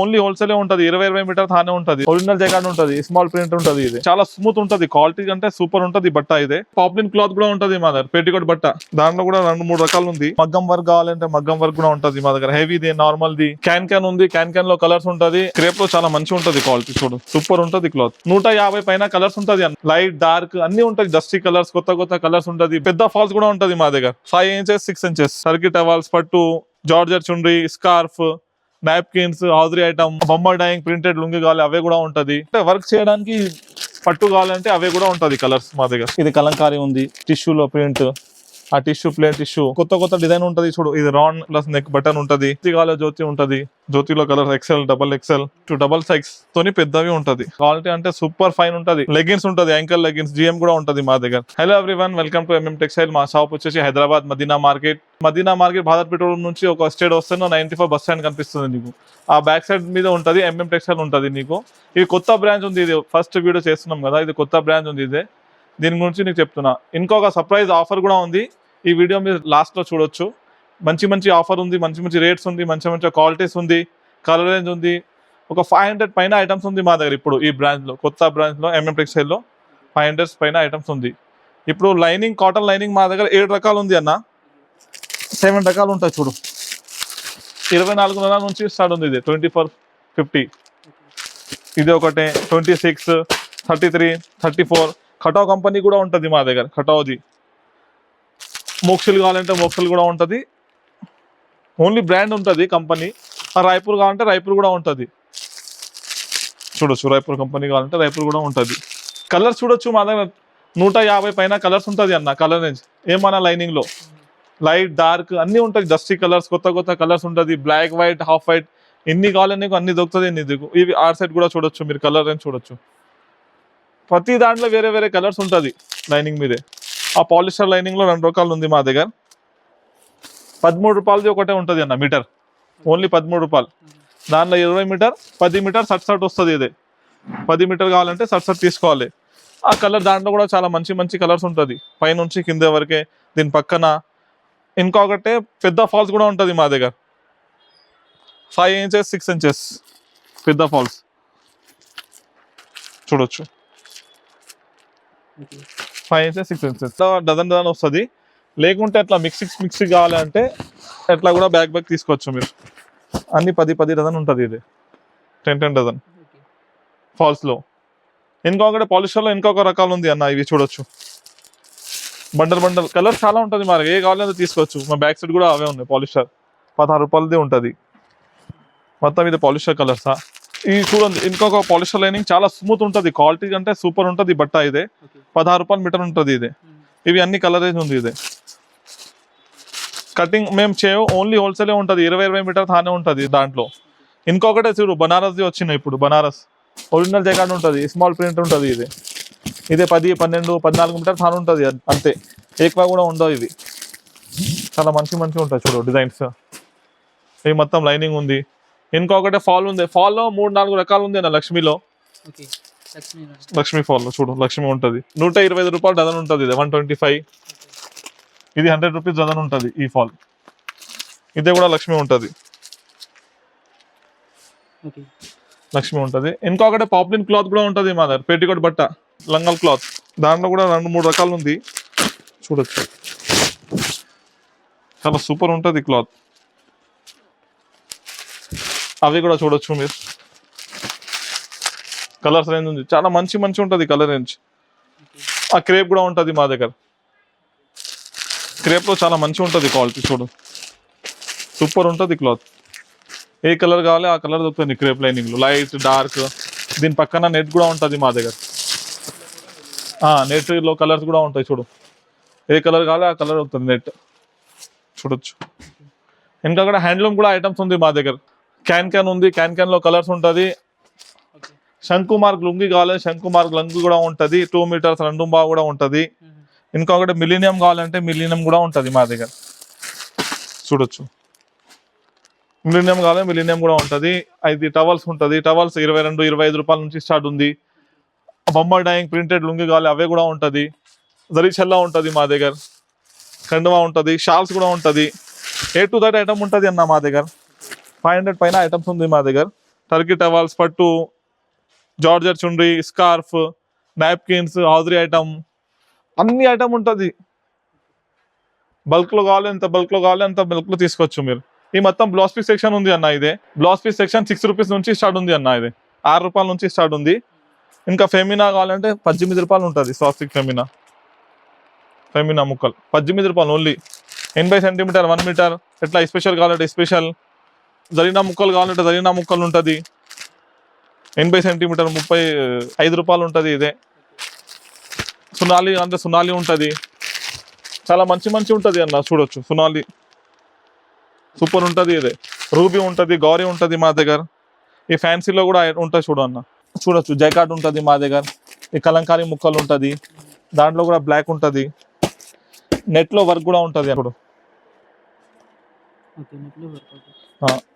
Only wholesale ఉంటది 20 metre తానే ఉంటది ఒరిజినల్ జైకార్డ్ ఉంటది స్మాల్ ప్రింట్ ఉంటది ఇది చాలా స్మూత్ ఉంటది క్వాలిటీ అంటే సూపర్ ఉంటది బట్ట ఇది పాప్లిన్ క్లాత్ కూడా ఉంటది మా దగ్గర పెట్టికోట్ బట్ట దాంట్లో కూడా 2-3 రకాలు ఉంది మగ్గం వర్క్ కావాలంటే మగ్గం వర్క్ కూడా ఉంటది మా దగ్గర హెవీది నార్మల్ ది క్యాన్ ఉంది క్యాన్ లో కలర్స్ ఉంటది క్రేప్ లో చాలా మంచి ఉంటది క్వాలిటీ చూడు సూపర్ ఉంటది క్లాత్ 150 పైన కలర్స్ ఉంటది లైట్ డార్క్ అన్ని ఉంటది డస్టీ కలర్స్ కొత్త కలర్స్ ఉంటది పెద్ద ఫాల్స్ కూడా ఉంటది మా దగ్గర 5 ఇంచెస్ 6 ఇంచెస్ సర్కిట్ టవల్స్ పట్టు georgette chunri scarf napkins hosiery item బొమ్మ డైయింగ్ ప్రింటెడ్ లుంగి కావాలి అవే కూడా ఉంటది వర్క్ చేయడానికి పట్టు కావాలంటే అవే కూడా ఉంటది కలర్స్ మా దగ్గర ఇది కలంకారీ ఉంది టిష్యూలో ప్రింట్ ఆ టిష్యూ ప్లేన్ టిష్యూ కొత్త డిజైన్ ఉంటది చూడు ఇది రౌండ్ ప్లస్ నెక్ బటన్ ఉంటది జ్యోతి ఉంటది జ్యోతిలో colour XL XXL to double size తోని పెద్దవి ఉంటది క్వాలిటీ అంటే సూపర్ ఫైన్ ఉంటది లెగిన్స్ ఉంటది యాంకల్ లెగిన్స్ GM కూడా ఉంటది మా దగ్గర hello everyone welcome to MM textile మా షాప్ వచ్చేసి హైదరాబాద్ మదీనా మార్కెట్ భారత్ పెట్రోల్ నుంచి ఒక స్టేట్ వస్తే 94 బస్ స్టాండ్ కనిపిస్తుంది నీకు ఆ బ్యాక్ సైడ్ మీద ఉంటది MM టెక్స్టైల్ ఉంటది నీకు ఇది కొత్త బ్రాంచ్ ఉంది ఇది ఫస్ట్ వీడియో చేస్తున్నాం కదా ఇది కొత్త బ్రాంచ్ ఉంది ఇదే దీని గురించి నీకు చెప్తున్నా ఇంకొక సర్ప్రైజ్ ఆఫర్ కూడా ఉంది ఈ వీడియో మీరు లాస్ట్ లో చూడొచ్చు మంచి ఆఫర్ ఉంది మంచి రేట్స్ ఉంది మంచి క్వాలిటీస్ ఉంది కలర్ రేంజ్ ఉంది ఒక 500 పైన ఐటమ్స్ ఉంది మా దగ్గర ఇప్పుడు ఈ బ్రాంచ్ లో కొత్త బ్రాంచ్ లో MM టెక్స్టైల్ లో 500 పైన ఐటమ్స్ ఉంది ఇప్పుడు లైనింగ్ కాటన్ లైనింగ్ మా దగ్గర 7 రకాలు ఉంది అన్న 7 రకాలు ఉంటాయి చూడు 24 నుంచి స్టార్ట్ ఉంది ఇది 2450 ఇది ఒకటే 26 33 34 కటావ్ కంపెనీ కూడా ఉంటది మా దగ్గర కటావ్ది మోక్షల్ కావాలంటే మోక్షల్ కూడా ఉంటది ఓన్లీ బ్రాండ్ ఉంటది కంపెనీ రాయపూర్ కావాలంటే రాయపూర్ కూడా ఉంటది చూడొచ్చు రాయపూర్ కంపెనీ కావాలంటే రాయపూర్ కూడా ఉంటది కలర్స్ చూడొచ్చు మా దగ్గర 150 పైన కలర్స్ ఉంటది అన్న కలర్ రేంజ్ ఏమన్నా లైనింగ్ లో లైట్ డార్క్ అన్ని ఉంటది డస్టీ కలర్స్ కొత్త కలర్స్ ఉంటది బ్లాక్ వైట్ హాఫ్ వైట్ ఎన్ని కావాలి నీకు అన్ని దొరుకుతుంది నీకు ఇవి ఆర్ సైడ్ కూడా చూడొచ్చు మీరు కలర్ రేంజ్ చూడొచ్చు ప్రతి దాంట్లో వేరే కలర్స్ ఉంటది లైనింగ్ మీదే ఆ పాలిస్టర్ లైనింగ్ లో 2 రకాలు ఉంది మా దగ్గర 13 రూపాయలది ఒకటే ఉంటది అన్న మీటర్ ఓన్లీ 13 రూపాయలు దాంట్లో 20 మీటర్ 10 మీటర్ సట్ వస్తుంది ఇదే 10 మీటర్ కావాలంటే సట్ తీసుకోవాలి ఆ కలర్ దాంట్లో కూడా చాలా మంచి కలర్స్ ఉంటుంది పైనుంచి కింద వరకే దీని పక్కన ఇంకొకటే పెద్ద ఫాల్స్ కూడా ఉంటుంది మా దగ్గర 5 ఇంచెస్ 6 ఇంచెస్ పెద్ద ఫాల్స్ చూడొచ్చు 5 ఇంచెస్ 6 ఇంచెస్ డజన్ వస్తుంది లేకుంటే అట్లా మిక్సీ కావాలంటే అట్లా కూడా బ్యాగ్ తీసుకోవచ్చు మీరు అన్ని 10 డజన్ ఉంటుంది ఇది 10 డజన్ ఫాల్స్ లో ఇంకొకటి పాలిస్టర్ లో ఇంకొక రకాలు ఉంది అన్న ఇవి చూడొచ్చు బండల్ కలర్ చాలా ఉంటుంది మరి ఏ కావాలంటే తీసుకోవచ్చు మా బ్యాక్ సైడ్ కూడా అవే ఉన్నాయి పాలిస్టర్ 16 రూపాయలది ఉంటుంది మొత్తం ఇది పాలిస్టర్ కలర్సా ఇది చూడండి ఇంకొక పాలిస్టర్ లైనింగ్ చాలా స్మూత్ ఉంటుంది క్వాలిటీ అంటే సూపర్ ఉంటుంది బట్ట ఇదే 16 రూపాయలు మీటర్ ఉంటుంది ఇదే ఇవి అన్ని కలర్ రేంజ్ ఉంది ఇదే కటింగ్ మేము చేయవు ఓన్లీ హోల్సేల్ ఉంటుంది 20 మీటర్ తానే ఉంటుంది దాంట్లో ఇంకొకటే చూడు బనారస్ది వచ్చినాయి ఇప్పుడు బనారస్ ఒరిజినల్ జైకార్డ్ ఉంటుంది స్మాల్ ప్రింట్ ఉంటుంది ఇదే 10 12 14 మీటర్ తానే ఉంటుంది అంతే ఎక్కువ కూడా ఉండవు ఇవి చాలా మంచి ఉంటాయి చూడు డిజైన్స్ ఇవి మొత్తం లైనింగ్ ఉంది ఇంకొకటి ఫాల్ ఉంది ఫాల్ లో 3-4 రకాలు ఉంది అన్న లక్ష్మిలో లక్ష్మి ఫాల్ లో చూడు లక్ష్మి ఉంటుంది 125 రూపాయలు డజన్ ఉంటుంది ఇది 125 ఇది 100 రూపీస్ డజన్ ఉంటుంది ఈ ఫాల్ ఇదే కూడా లక్ష్మి ఉంటుంది ఇంకొకటి పాప్లిన్ క్లాత్ కూడా ఉంటుంది మా దగ్గర పెట్టికోట్ బట్ట లంగల్ క్లాత్ దాంట్లో కూడా 2-3 రకాలు ఉంది చూడొచ్చు చాలా సూపర్ ఉంటుంది క్లాత్ అవి కూడా చూడొచ్చు మీరు కలర్స్ రేంజ్ ఉంది చాలా మంచి ఉంటుంది కలర్ రేంజ్ ఆ క్రేప్ కూడా ఉంటుంది మా దగ్గర క్రేప్ లో చాలా మంచి ఉంటుంది క్వాలిటీ చూడు సూపర్ ఉంటుంది క్లాత్ ఏ కలర్ కావాలి ఆ కలర్ దొరుకుతుంది క్రేప్ లైనింగ్ లో లైట్ డార్క్ దీని పక్కన నెట్ కూడా ఉంటుంది మా దగ్గర నెట్ లో కలర్స్ కూడా ఉంటాయి చూడు ఏ కలర్ కావాలి ఆ కలర్ దొరుకుతుంది నెట్ చూడొచ్చు ఇంకా కూడా హ్యాండ్లూమ్ కూడా ఐటమ్స్ ఉంది మా దగ్గర క్యాన్ ఉంది క్యాన్ లో కలర్స్ ఉంటుంది శంకుమార్గ్ లుంగి కావాలి శంకుమార్గ్ లుంగి కూడా ఉంటుంది 2 మీటర్స్ 2 బాగా కూడా ఉంటుంది ఇంకొకటి మిలీనియం కావాలంటే మిలీనియం కూడా ఉంటుంది మా దగ్గర చూడొచ్చు మిలీనియం కావాలి మిలీనియం కూడా ఉంటుంది అది టవల్స్ ఉంటుంది టవల్స్ 22-25 రూపాయల నుంచి స్టార్ట్ ఉంది బొమ్మ డైయింగ్ ప్రింటెడ్ లుంగి కావాలి అవే కూడా ఉంటుంది జరీ చల్లా ఉంటుంది మా దగ్గర కండువా ఉంటుంది షాల్స్ కూడా ఉంటుంది A to Z ఐటమ్ ఉంటుంది అన్న మా దగ్గర 500 పైన ఐటమ్స్ ఉంది మా దగ్గర టర్కీ టవల్స్, పట్టు, georgette chunri, scarf, napkins, hosiery item, అన్ని ఐటమ్ ఉంటుంది. బల్క్లో కావాలి ఎంత బల్క్లో కావాలి అంత బల్క్లో తీసుకోవచ్చు మీరు. ఈ మొత్తం బ్లౌజ్ పీస్ సెక్షన్ ఉంది అన్న. ఇదే బ్లౌజ్ పీస్ సెక్షన్ 6 రూపీస్ నుంచి స్టార్ట్ ఉంది అన్న. ఇది 6 రూపాయల నుంచి స్టార్ట్ ఉంది. ఇంకా ఫెమినా కావాలంటే 18 రూపాయలు ఉంటుంది. సాఫ్ట్ ఫెమినా ముక్కలు 18 రూపాయలు ఓన్లీ. 80 సెంటీమీటర్ 1 మీటర్ ఎట్లా స్పెషల్ కావాలంటే స్పెషల్. జరీనా ముక్కలు కావాలంటే జరీనా ముక్కలు ఉంటుంది. 80 సెంటీమీటర్ 35 రూపాయలు ఉంటుంది. ఇదే సునాలి అంటే సునాలి ఉంటుంది. చాలా మంచి ఉంటుంది అన్న. చూడొచ్చు సునాలి సూపర్ ఉంటుంది. ఇదే రూబీ ఉంటుంది, గౌరీ ఉంటుంది మా దగ్గర. ఈ ఫ్యాన్సీలో కూడా ఉంటుంది చూడు అన్న. చూడొచ్చు జైకాట్ ఉంటుంది మా దగ్గర. ఈ కలంకారీ ముక్కలు ఉంటుంది. దాంట్లో కూడా బ్లాక్ ఉంటుంది. నెట్లో వర్క్ కూడా ఉంటుంది అప్పుడు.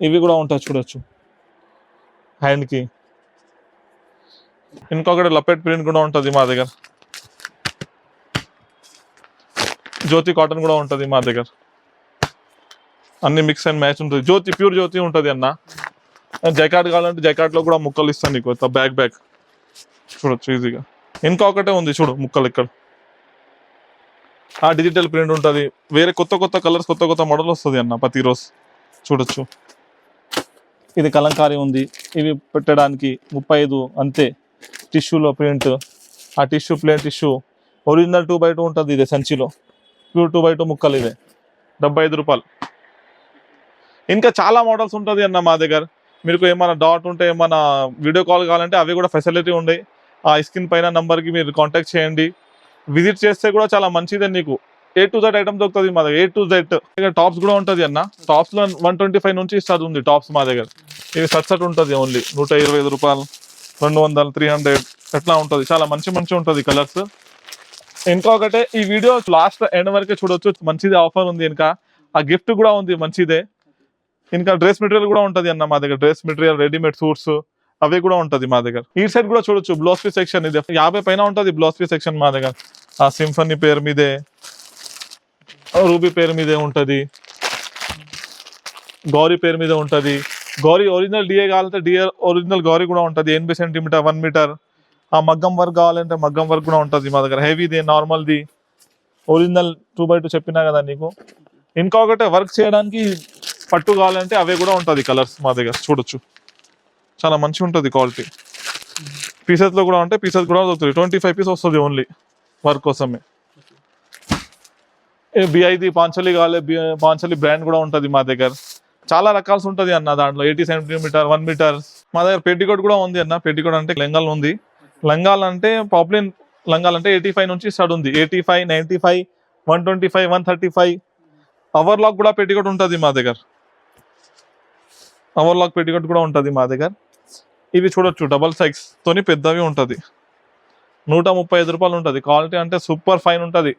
ఇవి కూడా ఉంటాయి చూడొచ్చు హ్యాండ్కి. ఇంకొకటి లపెట్ ప్రింట్ కూడా ఉంటుంది మా దగ్గర. జ్యోతి కాటన్ కూడా ఉంటుంది మా దగ్గర. అన్ని మిక్స్ అండ్ మ్యాచ్ ఉంటుంది. జ్యోతి ప్యూర్ జ్యోతి ఉంటుంది అన్న. జైకాట్ కావాలంటే జైకాట్లో కూడా ముక్కలు ఇస్తాను నీకు. బ్యాక్ చూడొచ్చు ఈజీగా. ఇంకొకటే ఉంది చూడు ముక్కలు ఇక్కడ. డిజిటల్ ప్రింట్ ఉంటుంది. వేరే కొత్త కలర్స్ కొత్త మోడల్ వస్తుంది అన్న ప్రతిరోజు. చూడొచ్చు ఇది కలంకారీ ఉంది. ఇవి పెట్టడానికి 35 అంతే. టిష్యూలో ప్రింట్. ఆ tissue plane tissue original 2x2 ఉంటుంది. ఇదే సంచిలో ప్యూర్ 2x2 ముక్కలు. ఇదే 75 రూపాయలు. ఇంకా చాలా మోడల్స్ ఉంటుంది అన్న మా దగ్గర. మీకు ఏమైనా డౌట్ ఉంటే ఏమైనా వీడియో కాల్ కావాలంటే అవి కూడా ఫెసిలిటీ ఉన్నాయి. ఆ స్క్రీన్ పైన నంబర్కి మీరు కాంటాక్ట్ చేయండి. విజిట్ చేస్తే కూడా చాలా మంచిదే. నీకు A to Z ఐటమ్ దొరుకుతుంది మా దగ్గర. A to Z. ఇక్కడ టాప్స్ కూడా ఉంటుంది అన్న. టాప్స్లో 125 నుంచి స్టార్ట్ ఉంది టాప్స్ మా దగ్గర. ఇది సట్ ఉంటుంది ఓన్లీ 125 రూపాయలు, 200, 300 ఎట్లా ఉంటుంది. చాలా మంచి ఉంటుంది కలర్స్. ఇంకొకటే ఈ వీడియో లాస్ట్ ఎండ్ వరకే చూడొచ్చు. మంచిది ఆఫర్ ఉంది. ఇంకా ఆ గిఫ్ట్ కూడా ఉంది మంచిదే. ఇంకా డ్రెస్ మెటీరియల్ కూడా ఉంటుంది అన్న మా దగ్గర. డ్రెస్ మెటీరియల్, రెడీమేడ్ సూట్స్ అవి కూడా ఉంటుంది మా దగ్గర. ఈ సైడ్ కూడా చూడొచ్చు బ్లౌజ్ పీస్ సెక్షన్. ఇది 50 పైన ఉంటుంది బ్లౌజ్ పీస్ సెక్షన్ మా దగ్గర. ఆ సింఫనీ పేరు మీదే, రూబీ పేరు మీదే ఉంటుంది, గౌరీ పేరు మీద ఉంటుంది. గౌరీ ఒరిజినల్ డిఏ కావాలంటే డిఏ ఒరిజినల్ గౌరీ కూడా ఉంటుంది. 80 సెంటీమీటర్ 1 మీటర్. ఆ మగ్గం వర్క్ కావాలంటే మగ్గం వర్క్ కూడా ఉంటుంది మా దగ్గర. హెవీది, నార్మల్ది, ఒరిజినల్ 2x2 చెప్పినా కదా నీకు. ఇంకొకటి వర్క్ చేయడానికి పట్టు కావాలంటే అవే కూడా ఉంటుంది కలర్స్ మా దగ్గర. చూడొచ్చు చాలా మంచిగా ఉంటుంది క్వాలిటీ. పీసెస్లో కూడా ఉంటాయి. పీసెస్ కూడా దొరుకుతుంది. 25 పీస్ వస్తుంది ఓన్లీ వర్క్ కోసమే. బిఐది పాంచలి కావాలి. పాంచలి బ్రాండ్ కూడా ఉంటుంది మా దగ్గర. చాలా రకాల్సి ఉంటుంది అన్న. దాంట్లో 80 సెంటీమీటర్ 1 మీటర్. మా దగ్గర పెట్టికోట్ కూడా ఉంది అన్న. పెట్టికోట్ అంటే లెంగాలు ఉంది. లంగాలు అంటే పాపులర్ లంగాలు అంటే 85 నుంచి స్టార్ట్ ఉంది. 85, 95, 125, 135. అవర్ లాక్ కూడా పెట్టికోట్ ఉంటుంది మా దగ్గర. అవర్ లాక్ పెట్టికోట్ కూడా ఉంటుంది మా దగ్గర. ఇవి చూడొచ్చు డబల్ సైజ్ తోని పెద్దవి ఉంటుంది. 135 రూపాయలు ఉంటుంది. క్వాలిటీ అంటే సూపర్ ఫైన్ ఉంటుంది.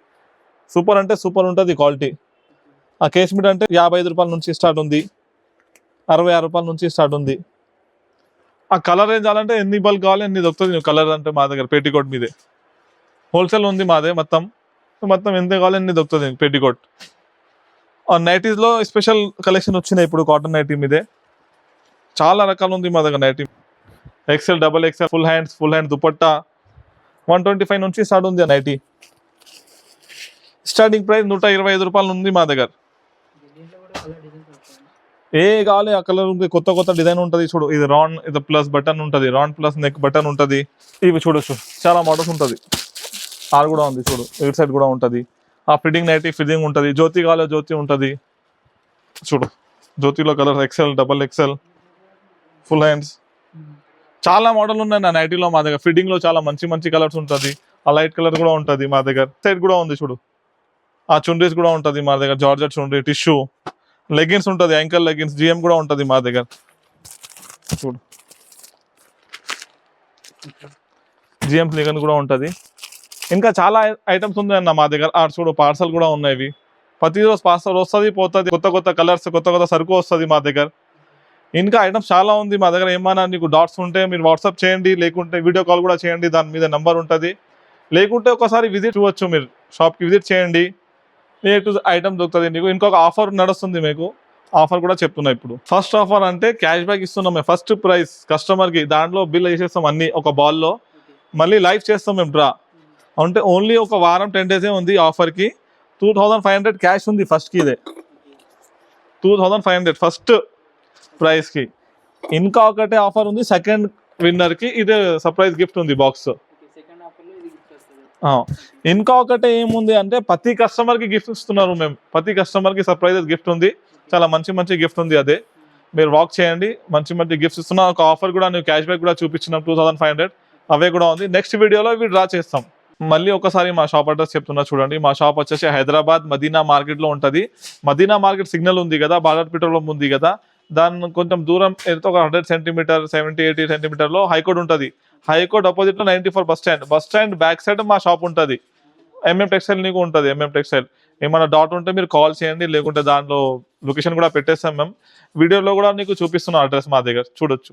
సూపర్ అంటే సూపర్ ఉంటుంది క్వాలిటీ. ఆ కేస్ మీట్ అంటే 55 రూపాయల నుంచి స్టార్ట్ ఉంది. 66 రూపాయల నుంచి స్టార్ట్ ఉంది. ఆ కలర్ రేంజ్ కావాలంటే ఎన్ని బల్క్ కావాలి ఎన్ని దొరుకుతుంది. కలర్ అంటే మా దగ్గర పెట్టికోట్ మీదే హోల్సేల్ ఉంది మాదే. మొత్తం ఎంత కావాలి ఎన్ని దొరుకుతుంది పెట్టికోట్. నైటీస్లో స్పెషల్ కలెక్షన్ వచ్చినాయి ఇప్పుడు. కాటన్ నైటీ మీదే చాలా రకాలు ఉంది మా దగ్గర. Nighty XL, XXL, full hand dupatta 125 నుంచి స్టార్ట్ ఉంది. నైటీ స్టార్టింగ్ ప్రైస్ 125 రూపాయలు ఉంది మా దగ్గర. ఏ కావాలి ఆ కలర్ ఉంది. కొత్త డిజైన్ ఉంటుంది. చూడు ఇది రౌండ్, ఇది ప్లస్ బటన్ ఉంటుంది. రౌండ్ ప్లస్ నెక్ బటన్ ఉంటుంది. ఇవి చూడొచ్చు చాలా మోడల్స్ ఉంటుంది. ఆర్ కూడా ఉంది చూడు. ఎయిట్ సైడ్ కూడా ఉంటుంది. ఆ ఫిట్టింగ్ నైటీ ఫిట్టింగ్ ఉంటుంది. జ్యోతి కావాలి జ్యోతి ఉంటుంది. చూడు జ్యోతిలో colour XL, XXL, full hands చాలా మోడల్ ఉన్నాయి నా నైటీలో మా దగ్గర. ఫిట్టింగ్ లో చాలా మంచి కలర్స్ ఉంటుంది. ఆ లైట్ కలర్ కూడా ఉంటుంది మా దగ్గర. సైడ్ కూడా ఉంది చూడు. ఆ చుండ్రీస్ కూడా ఉంటుంది మా దగ్గర. జార్జెట్ చుండ్రీ, టిష్యూ, లెగిన్స్ ఉంటుంది. యాంకల్ లెగిన్స్, GM కూడా ఉంటుంది మా దగ్గర. చూడు GM లెగిన్ కూడా ఉంటుంది. ఇంకా చాలా ఐటమ్స్ ఉన్నాయన్న మా దగ్గర. చూడు పార్సల్ కూడా ఉన్నాయి. ప్రతిరోజు పార్సల్ వస్తుంది పోతుంది. కొత్త కలర్స్ కొత్త సరుకు వస్తుంది మా దగ్గర. ఇంకా ఐటమ్స్ చాలా ఉంది మా దగ్గర. ఏమైనా నీకు డౌట్స్ ఉంటే మీరు వాట్సాప్ చేయండి, లేకుంటే వీడియో కాల్ కూడా చేయండి. దాని మీద నెంబర్ ఉంటుంది. లేకుంటే ఒకసారి విజిట్ చూడవచ్చు. మీరు షాప్కి విజిట్ చేయండి. ఏ టు ఐటమ్ దొరుకుతుంది నీకు. ఇంకొక ఆఫర్ నడుస్తుంది మీకు. ఆఫర్ కూడా చెప్తున్నా ఇప్పుడు. ఫస్ట్ ఆఫర్ అంటే క్యాష్ బ్యాక్ ఇస్తున్నాం మేము, ఫస్ట్ ప్రైస్ కస్టమర్ కి, దాంట్లో బిల్ వేసేస్తాం అన్ని ఒక బాల్లో, మళ్ళీ లైవ్ చేస్తాం మేము డ్రా. అంటే ఓన్లీ ఒక వారం 10 days ఉంది ఆఫర్ కి. 2500 క్యాష్ ఉంది ఫస్ట్ కి, ఇదే 2500 ఫస్ట్ ప్రైస్ కి. ఇంకా ఒకటే ఆఫర్ ఉంది సెకండ్ విన్నర్ కి, ఇదే సర్ప్రైజ్ గిఫ్ట్ ఉంది బాక్స్. ఇంకా ఒకటే ఏముంది అంటే ప్రతి కస్టమర్ కి గిఫ్ట్ ఇస్తున్నారు మేము, ప్రతి కస్టమర్ కి సర్ప్రైజ్ గిఫ్ట్ ఉంది, చాలా మంచి మంచి గిఫ్ట్ ఉంది. అదే మీరు వాక్ చేయండి, మంచి మంచి గిఫ్ట్స్ ఇస్తున్నా. ఒక ఆఫర్ కూడా నేను క్యాష్ బ్యాక్ కూడా చూపించినాం 2500, అవే కూడా ఉంది. నెక్స్ట్ వీడియోలో ఇవి డ్రా చేస్తాం. మళ్ళీ ఒకసారి మా షాప్ అడ్రస్ చెప్తున్నా చూడండి. మా షాప్ వచ్చేసి హైదరాబాద్ మదీనా మార్కెట్ లో ఉంటది. మదీనా మార్కెట్ సిగ్నల్ ఉంది కదా, భారత్ పెట్రోల్ ఉంది కదా, దాని కొంచెం దూరం వెళ్తే ఒక 100 సెంటీమీటర్ 70-80 సెంటీమీటర్ లో హైకోర్ట్ ఉంటుంది. హైకోర్ట్ అపోజిట్ లో 94 బస్ స్టాండ్ బ్యాక్ సైడ్ మా షాప్ ఉంటుంది. ఎంఎం టెక్స్టైల్ నీకు ఉంటుంది. ఎంఎం టెక్స్టైల్ ఏమైనా డౌట్ ఉంటే మీరు కాల్ చేయండి, లేకుంటే దాంట్లో లొకేషన్ కూడా పెట్టేస్తాం మేము. వీడియోలో కూడా నీకు చూపిస్తున్న అడ్రస్ మా దగ్గర చూడొచ్చు.